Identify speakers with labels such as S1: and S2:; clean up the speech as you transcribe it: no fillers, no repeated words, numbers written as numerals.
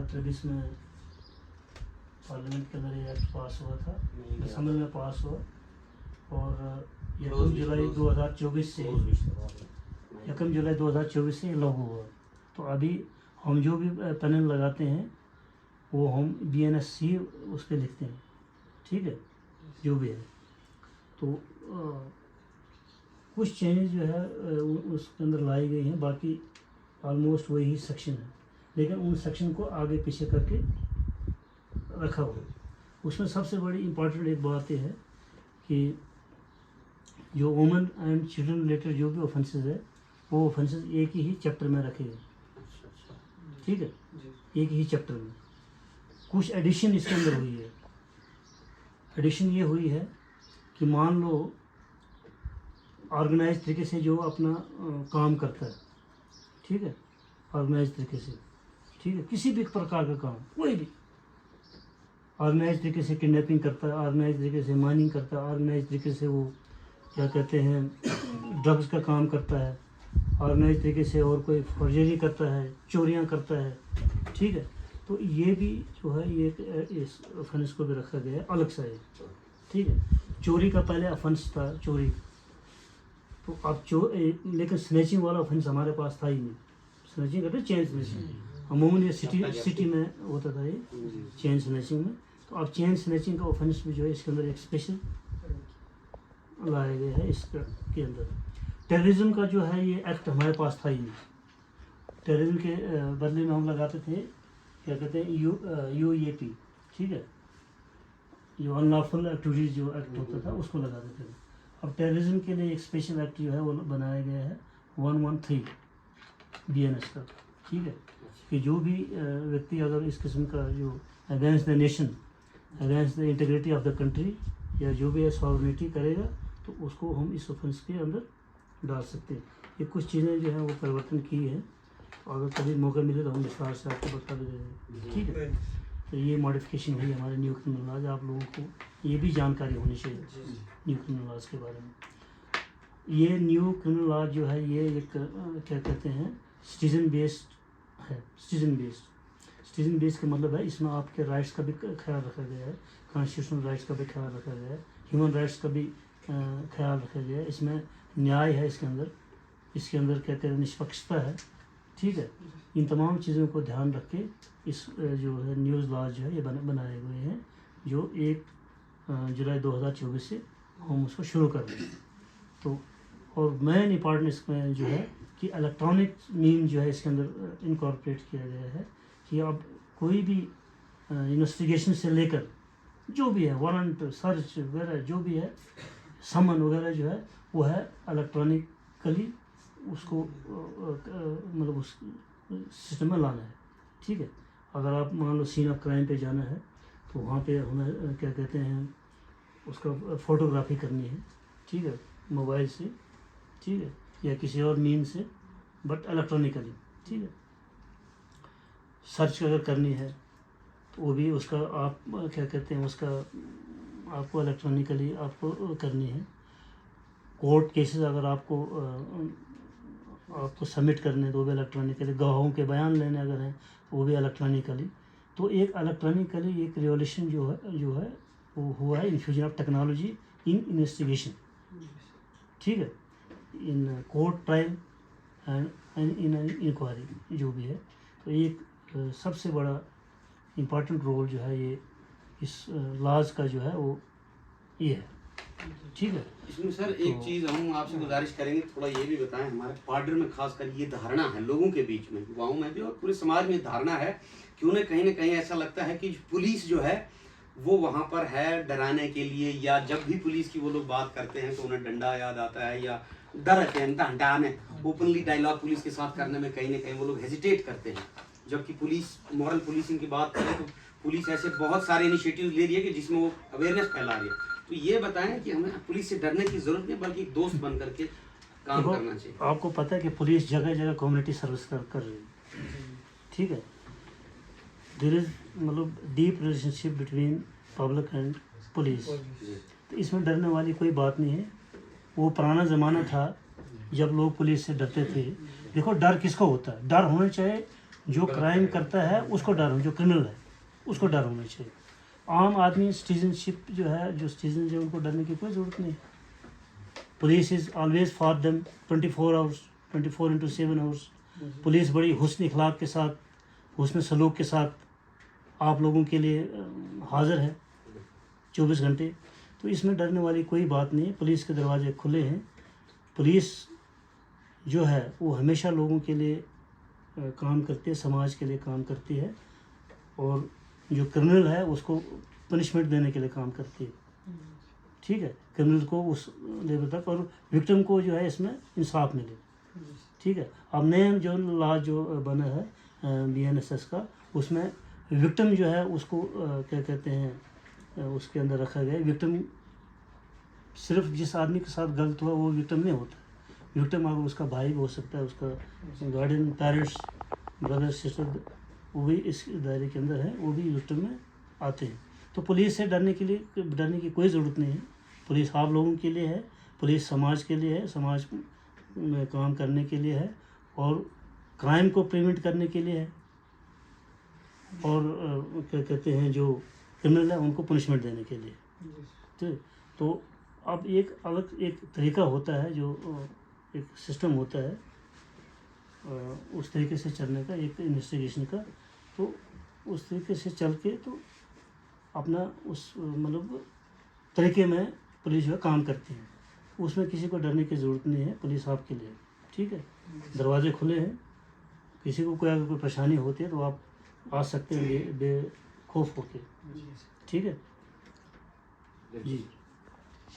S1: 2023 में पार्लियामेंट के अंदर ये एक्ट पास हुआ था, असेंबली में पास हुआ और 1 जुलाई 2024 से 1 जुलाई 2024 से लागू हुआ। तो अभी हम जो भी पैनल लगाते हैं वो हम BNSC उस पर लिखते हैं, ठीक है, जो भी है। तो कुछ चेंजेस जो है उसके अंदर लाई गई हैं, बाकी ऑलमोस्ट वही सेक्शन है, लेकिन उन सेक्शन को आगे पीछे करके रखा हुआ। उसमें सबसे बड़ी इम्पॉर्टेंट एक बात यह है कि जो वुमेन एंड चिल्ड्रन रिलेटेड जो भी ऑफेंसेस है वो ऑफेंसेस एक ही चैप्टर में रखे गए, ठीक है, एक ही चैप्टर में। कुछ एडिशन इसके अंदर हुई है। एडिशन ये हुई है कि मान लो ऑर्गेनाइज तरीके से जो अपना काम करता है, ठीक है, ऑर्गेनाइज तरीके से, ठीक है, किसी भी प्रकार का काम, कोई भी ऑर्गेनाइज तरीके से किडनैपिंग करता है, ऑर्गेनाइज तरीके से माइनिंग करता है, ऑर्गेनाइज तरीके से वो क्या कहते हैं ड्रग्स का काम करता है, ऑर्गेनाइज तरीके से और कोई फर्जरी करता है, चोरियां करता है, ठीक है। तो ये भी जो है ये इस ऑफेंस को भी रखा गया है अलग से, ठीक है। चोरी का पहले ऑफेंस था चोरी, तो अब लेकिन स्नैचिंग वाला ऑफेंस हमारे पास था ही नहीं। स्नैचिंग करते चेन स्नैचिंग अमूमन ये सिटी में होता था, ये चेन स्नैचिंग में। तो अब चेन स्नैचिंग का ऑफेंस भी जो है इसके अंदर एक स्पेशल लाया गया है इसके अंदर। टेररिज्म का जो है ये एक्ट हमारे पास था ही नहीं। टेररिज्म के बदले में हम लगाते थे क्या कहते हैं UAP, ठीक है, जो अनलॉफुल एक्टिविटीज जो एक्ट होता था उसको लगा देते थे। अब टेररिज्म के लिए एक स्पेशल एक्ट जो है वो बनाया गया है 113 BNS का, ठीक है, कि जो भी व्यक्ति अगर इस किस्म का जो against the nation, against the integrity of the country या जो भी सॉवरेनिटी करेगा तो उसको हम इस ऑफेंस के अंदर डाल सकते हैं। ये कुछ चीज़ें जो है वो परिवर्तन की है, अगर कभी मौका मिले तो हम विस्तार से आपको बता देंगे, ठीक है। तो ये मॉडिफिकेशन हुई हमारे न्यू क्रिमिनल लॉज, आप लोगों को ये भी जानकारी होनी चाहिए न्यू क्रिमिनल लॉज के बारे में। ये न्यू क्रिमिनल लॉज जो है ये एक क्या कहते हैं सिटीज़न बेस्ड है। सिटीज़न बेस्ड का मतलब है इसमें आपके राइट्स का भी ख्याल रखा गया है, कॉन्स्टिट्यूशनल राइट्स का भी ख्याल रखा गया है, ह्यूमन राइट्स का भी ख्याल रखा गया है। इसमें न्याय है, इसके अंदर क्या कहते हैं निष्पक्षता है, ठीक है। इन तमाम चीज़ों को ध्यान रख के इस जो है न्यूज़ लॉज जो है ये बनाए हुए हैं, जो 1 जुलाई 2024 से हम उसको शुरू कर रहे हैं। तो और मेन इम्पॉर्टेंट इसमें जो है कि इलेक्ट्रॉनिक मीन जो है इसके अंदर इनकॉर्पोरेट किया गया है कि अब कोई भी इन्वेस्टिगेशन से लेकर जो भी है वारंट सर्च वगैरह जो भी है समन वगैरह जो है वो है इलेक्ट्रॉनिकली उसको मतलब उस सिस्टम में लाना है, ठीक है। अगर आप मान लो सीन ऑफ क्राइम पे जाना है तो वहाँ पे हमें क्या कहते हैं उसका फ़ोटोग्राफी करनी है, ठीक है, मोबाइल से, ठीक है, या किसी और मीन से, बट इलेक्ट्रॉनिकली, ठीक है। सर्च अगर करनी है तो वो भी उसका आप क्या कहते हैं उसका आपको इलेक्ट्रॉनिकली आपको करनी है। कोर्ट केसेस अगर आपको सबमिट करने तो वो भी इलेक्ट्रॉनिकली, गवाहों के बयान लेने अगर हैं तो वो भी इलेक्ट्रॉनिकली। तो एक इलेक्ट्रॉनिकली एक रिवॉल्यूशन जो है वो हुआ है infusion of technology in investigation, ठीक है, in court trial and in inquiry जो भी है। तो एक सबसे बड़ा इम्पॉर्टेंट रोल जो है ये इस लॉज का जो है वो ये है, ठीक है।
S2: इसमें सर एक चीज़ हम आपसे गुजारिश करेंगे, थोड़ा ये भी बताएं। हमारे पार्डर में खासकर ये धारणा है लोगों के बीच में, युवाओं में भी और पूरे समाज में धारणा है कि उन्हें कहीं ना कहीं ऐसा लगता है कि पुलिस जो है वो वहाँ पर है डराने के लिए, या जब भी पुलिस की वो लोग बात करते हैं तो उन्हें डंडा याद आता है या डर रहते हैं डंडा में। ओपनली डायलॉग पुलिस के साथ करने में कहीं ना कहीं वो लोग हेजिटेट करते हैं। जबकि पुलिस मॉरल पुलिसिंग की बात करें तो पुलिस ऐसे बहुत सारे इनिशिएटिव ले रही है कि जिसमें वो अवेयरनेस फैला रही है। तो ये बताएं कि हमें पुलिस से डरने की जरूरत नहीं, बल्कि एक दोस्त बन करके काम करना चाहिए।
S1: आपको पता है कि पुलिस जगह जगह कम्युनिटी सर्विस कर रही है, ठीक है। देयर इज मतलब deep relationship between public and police. तो इसमें डरने वाली कोई बात नहीं है। वो पुराना ज़माना था जब लोग पुलिस से डरते थे। देखो डर किसको होता है, डर होना चाहिए जो क्राइम करता है उसको डर हो, जो क्रिमिनल है उसको डर होना चाहिए। आम आदमी सिटीजनशिप जो है, जो सिटीजन है, उनको डरने की कोई ज़रूरत नहीं। Police is always for them 24 hours, 24/7 hours. Police बड़ी हुस्न इखलाक के साथ, हुस्न सलूक के साथ आप लोगों के लिए हाज़िर है 24 घंटे। तो इसमें डरने वाली कोई बात नहीं है। पुलिस के दरवाजे खुले हैं। पुलिस जो है वो हमेशा लोगों के लिए काम करती है, समाज के लिए काम करती है, और जो क्रिमिनल है उसको पनिशमेंट देने के लिए काम करती है। ठीक है, क्रिमिनल को उस लेवल तक, और विक्टिम को जो है इसमें इंसाफ मिले। ठीक है, अब नया जो लॉ जो बना है BNSS का, उसमें विक्टिम जो है उसको क्या कहते हैं, उसके अंदर रखा गया है। विक्टिम सिर्फ जिस आदमी के साथ गलत हुआ वो विक्टिम नहीं होता। विक्टिम अगर उसका भाई भी हो सकता है, उसका गार्डियन, पेरेंट्स, ब्रदर, सिस्टर, वो भी इस दायरे के अंदर है, वो भी विक्टिम में आते हैं। तो पुलिस से डरने की कोई ज़रूरत नहीं है। पुलिस आप लोगों के लिए है, पुलिस समाज के लिए है, समाज में काम करने के लिए है, और क्राइम को प्रिवेंट करने के लिए है, और क्या कहते हैं जो क्रिमिनल है उनको पनिशमेंट देने के लिए। तो अब एक अलग एक तरीका होता है, जो एक सिस्टम होता है उस तरीके से चलने का, एक इन्वेस्टिगेशन का। तो उस तरीके से चल के तो अपना उस मतलब तरीके में पुलिस जो है काम करती है। उसमें किसी को डरने की ज़रूरत नहीं है, पुलिस आपके लिए। ठीक है, दरवाजे खुले हैं। किसी को कोई अगर कोई परेशानी होती है तो आप आ सकते हैं बेखौफ होके। ठीक है जी।